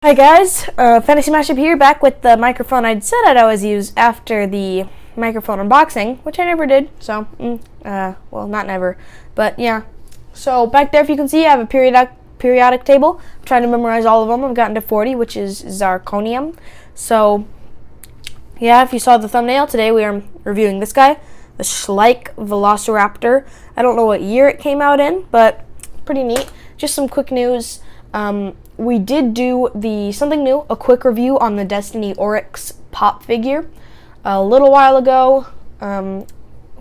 Hi guys, Fantasy Mashup here, back with the microphone I'd said I'd always use after the microphone unboxing, which I never did, so, well, not never, but yeah. So back there, if you can see, I have a periodic table. I'm trying to memorize all of them. I've gotten to 40, which is zirconium. So, yeah, if you saw the thumbnail, today we are reviewing this guy, the Schleich Velociraptor. I don't know what year it came out in, but pretty neat. Just some quick news. We did do something new, a quick review on the Destiny Oryx pop figure a little while ago,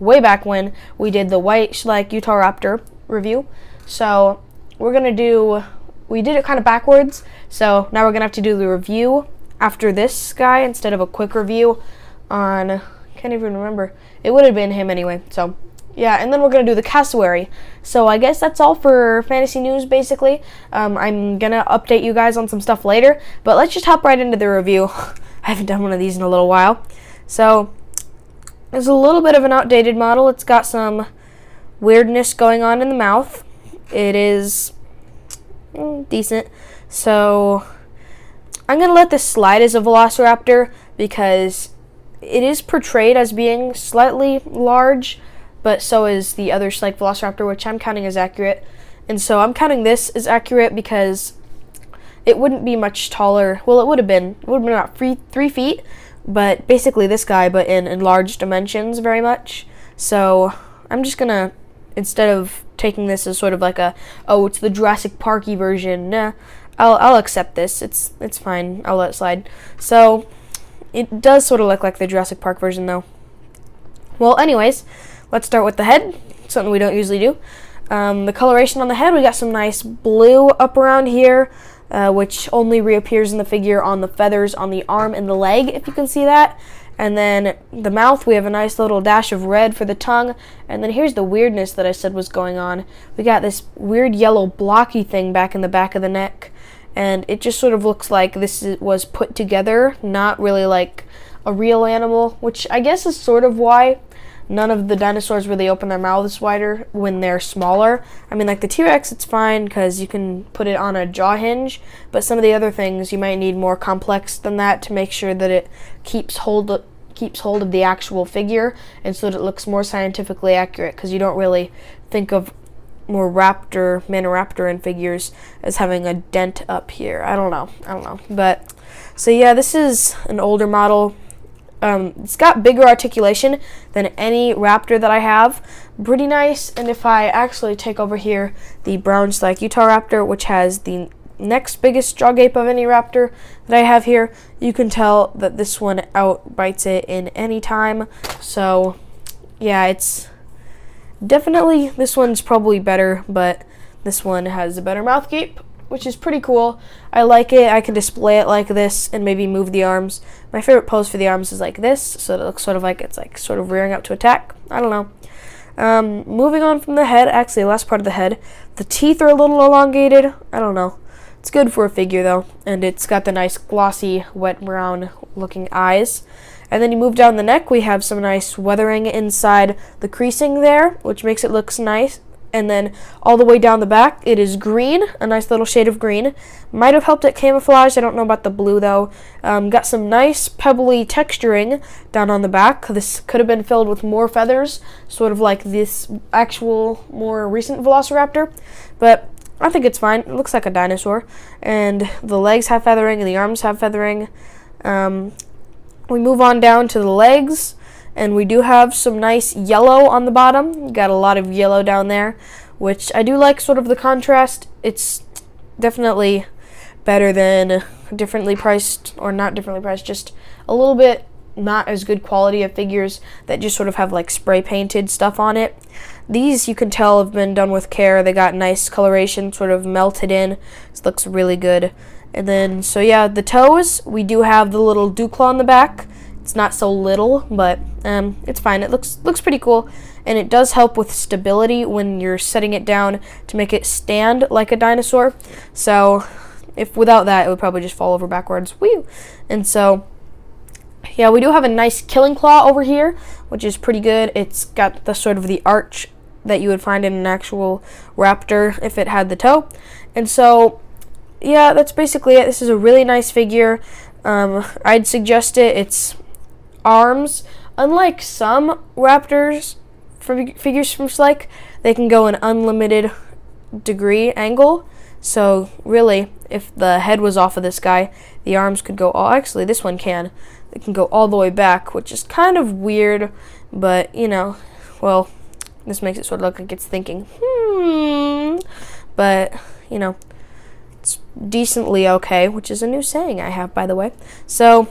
way back when we did the white Schleich Velociraptor review. So we did it kind of backwards, so now we're going to have to do the review after this guy instead of a quick review on, can't even remember, it would have been him anyway, so yeah, and then we're going to do the cassowary. So I guess that's all for fantasy news, basically. I'm going to update you guys on some stuff later, but let's just hop right into the review. I haven't done one of these in a little while. So there's a little bit of an outdated model. It's got some weirdness going on in the mouth. It is decent. So I'm going to let this slide as a Velociraptor because it is portrayed as being slightly large, but so is the other Schleich Velociraptor, which I'm counting as accurate. And so I'm counting this as accurate because it wouldn't be much taller. Well, it would have been about 3 feet, but basically this guy, but in enlarged dimensions very much. So I'm just gonna, instead of taking this as sort of like it's the Jurassic Parky version, nah, I'll accept this. It's fine. I'll let it slide. So it does sort of look like the Jurassic Park version, though. Well, anyways, let's start with the head, something we don't usually do. The coloration on the head, we got some nice blue up around here, which only reappears in the figure on the feathers on the arm and the leg, if you can see that. And then the mouth, we have a nice little dash of red for the tongue. And then here's the weirdness that I said was going on. We got this weird yellow blocky thing back in the back of the neck. And it just sort of looks like this was put together, not really like a real animal, which I guess is sort of why none of the dinosaurs really open their mouths wider when they're smaller. I mean, like the T-Rex, it's fine because you can put it on a jaw hinge, but some of the other things you might need more complex than that to make sure that it keeps hold of the actual figure, and so that it looks more scientifically accurate, because you don't really think of more Maniraptoran figures as having a dent up here. I don't know. But so yeah, this is an older model. It's got bigger articulation than any raptor that I have. Pretty nice. And if I actually take over here the brown Schleich Velociraptor, which has the next biggest jaw gape of any raptor that I have here, you can tell that this one outbites it in any time. So yeah, it's definitely, this one's probably better, but this one has a better mouth gape, which is pretty cool. I like it. I can display it like this and maybe move the arms. My favorite pose for the arms is like this, so it looks sort of like it's like sort of rearing up to attack. I don't know. Moving on from the head, actually the last part of the head, the teeth are a little elongated. I don't know. It's good for a figure though, and it's got the nice glossy wet brown looking eyes. And then you move down the neck, we have some nice weathering inside the creasing there, which makes it look nice. And then all the way down the back, it is green, a nice little shade of green. Might have helped it camouflage. I don't know about the blue, though. Got some nice pebbly texturing down on the back. This could have been filled with more feathers, sort of like this actual, more recent Velociraptor. But I think it's fine. It looks like a dinosaur. And the legs have feathering, and the arms have feathering. We move on down to the legs. And we do have some nice yellow on the bottom. Got a lot of yellow down there, which I do like sort of the contrast. It's definitely better than differently priced, or not differently priced, just a little bit not as good quality of figures that just sort of have like spray painted stuff on it. These you can tell have been done with care. They got nice coloration sort of melted in. This looks really good. And then, so yeah, the toes, we do have the little dew claw on the back. It's not so little, but it's fine. It looks pretty cool, and it does help with stability when you're setting it down to make it stand like a dinosaur. So if without that, it would probably just fall over backwards. Woo! And so yeah, we do have a nice killing claw over here, which is pretty good. It's got the sort of the arch that you would find in an actual raptor if it had the toe. And so yeah, that's basically it. This is a really nice figure. I'd suggest it. Its arms, unlike some raptors figures from Schleich, they can go an unlimited degree angle. So really, if the head was off of this guy, the arms could go all, actually this one can. It can go all the way back, which is kind of weird, but you know, well, this makes it sort of look like it's thinking, but you know, it's decently okay, which is a new saying I have, by the way. So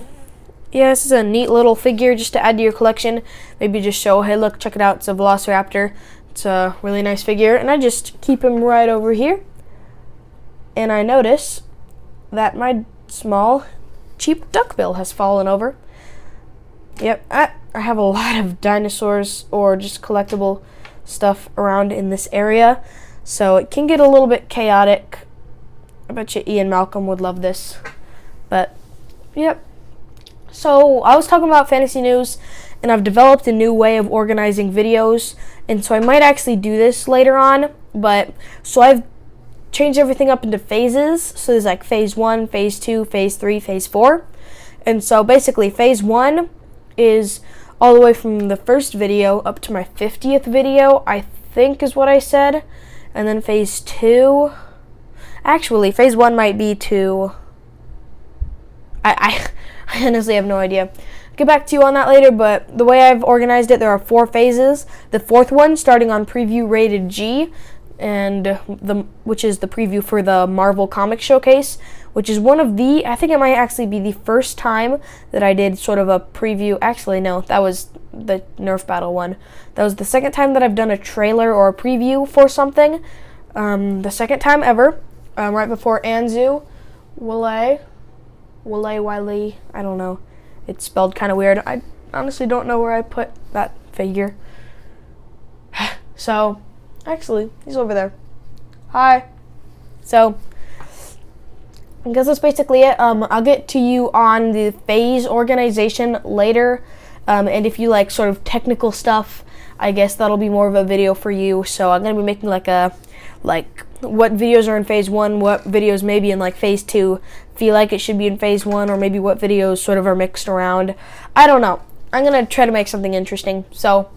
yeah, this is a neat little figure just to add to your collection. Maybe just show, hey look, check it out, it's a Velociraptor. It's a really nice figure, and I just keep him right over here. And I notice that my small, cheap duckbill has fallen over. Yep, I have a lot of dinosaurs or just collectible stuff around in this area, so it can get a little bit chaotic. I bet you Ian Malcolm would love this. But, yep. So, I was talking about fantasy news, and I've developed a new way of organizing videos, and so I might actually do this later on, but, so I've changed everything up into phases. So there's like phase 1, phase 2, phase 3, phase 4. And so basically phase 1 is all the way from the first video up to my 50th video, I think is what I said. And then phase 2, actually phase 1 might be to, I honestly have no idea. I'll get back to you on that later, but the way I've organized it, there are 4 phases. The 4th one starting on preview rated G, and which is the preview for the Marvel Comic Showcase, which is one of the, I think it might actually be the first time that I did sort of a preview. Actually, no, that was the Nerf Battle one. That was the second time that I've done a trailer or a preview for something. The second time ever, right before Anzu, Wiley, I don't know. It's spelled kind of weird. I honestly don't know where I put that figure. So, actually, he's over there. Hi. So, I guess that's basically it. I'll get to you on the phase organization later. And if you like sort of technical stuff, I guess that'll be more of a video for you. So I'm going to be making like what videos are in phase 1, what videos maybe in like phase 2 feel like it should be in phase 1, or maybe what videos sort of are mixed around. I don't know. I'm going to try to make something interesting. So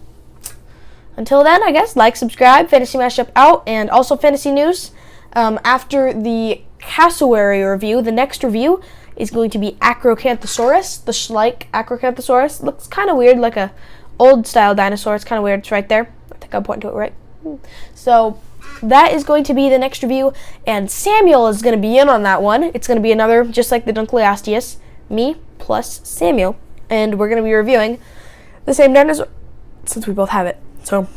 until then, I guess, like, subscribe, Fantasy Mashup out, and also fantasy news. After the cassowary review, the next review is going to be Acrocanthosaurus, the Schleich Acrocanthosaurus. Looks kind of weird, like a old style dinosaur. It's kind of weird. It's right there. I think I'm pointing to it right. So that is going to be the next review, and Samuel is going to be in on that one. It's going to be another, just like the Dunkleosteus, me plus Samuel, and we're going to be reviewing the same dinosaur since we both have it. So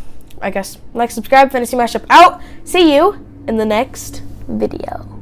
I guess like, subscribe, Fantasy Mashup out. See you in the next video.